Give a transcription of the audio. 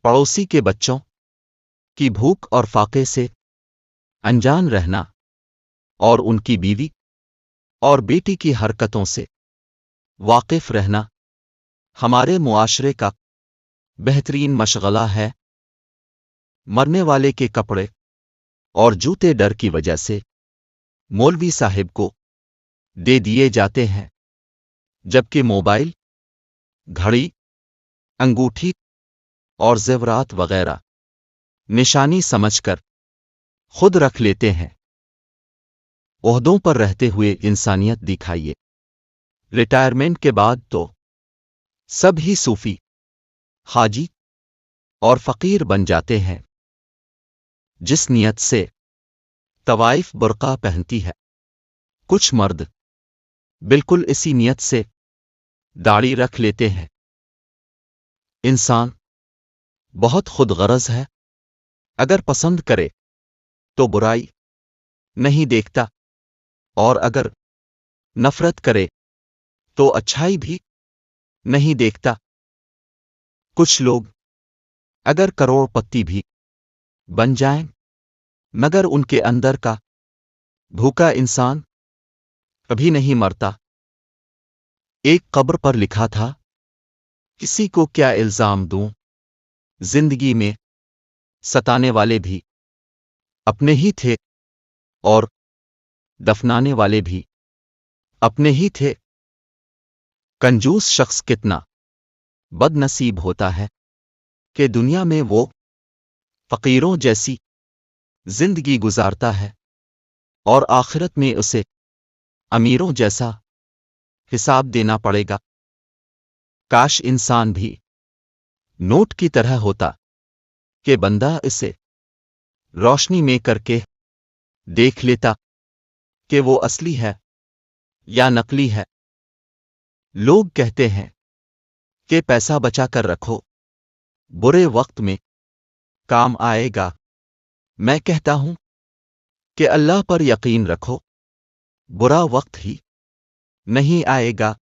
پڑوسی کے بچوں کی بھوک اور فاقے سے انجان رہنا، اور ان کی بیوی اور بیٹی کی حرکتوں سے واقف رہنا ہمارے معاشرے کا بہترین مشغلہ ہے۔ مرنے والے کے کپڑے اور جوتے ڈر کی وجہ سے مولوی صاحب کو دے دیے جاتے ہیں، جبکہ موبائل، گھڑی، انگوٹھی اور زیورات وغیرہ نشانی سمجھ کر خود رکھ لیتے ہیں۔ عہدوں پر رہتے ہوئے انسانیت دکھائیے۔ ریٹائرمنٹ کے بعد تو سب ہی صوفی، حاجی اور فقیر بن جاتے ہیں۔ جس نیت سے طوائف برقع پہنتی ہے، کچھ مرد بالکل اسی نیت سے داڑھی رکھ لیتے ہیں۔ انسان بہت خود غرض ہے، اگر پسند کرے تو برائی نہیں دیکھتا، اور اگر نفرت کرے تو اچھائی بھی نہیں دیکھتا۔ کچھ لوگ اگر کروڑ پتی بھی بن جائیں مگر ان کے اندر کا بھوکا انسان کبھی نہیں مرتا۔ ایک قبر پر لکھا تھا، کسی کو کیا الزام دوں، زندگی میں ستانے والے بھی اپنے ہی تھے اور دفنانے والے بھی اپنے ہی تھے۔ کنجوس شخص کتنا بد نصیب ہوتا ہے کہ دنیا میں وہ فقیروں جیسی زندگی گزارتا ہے اور آخرت میں اسے امیروں جیسا حساب دینا پڑے گا۔ کاش انسان بھی نوٹ کی طرح ہوتا کہ بندہ اسے روشنی میں کر کے دیکھ لیتا کہ وہ اصلی ہے یا نقلی ہے۔ لوگ کہتے ہیں کہ پیسہ بچا کر رکھو، برے وقت میں کام آئے گا۔ میں کہتا ہوں کہ اللہ پر یقین رکھو، برا وقت ہی نہیں آئے گا۔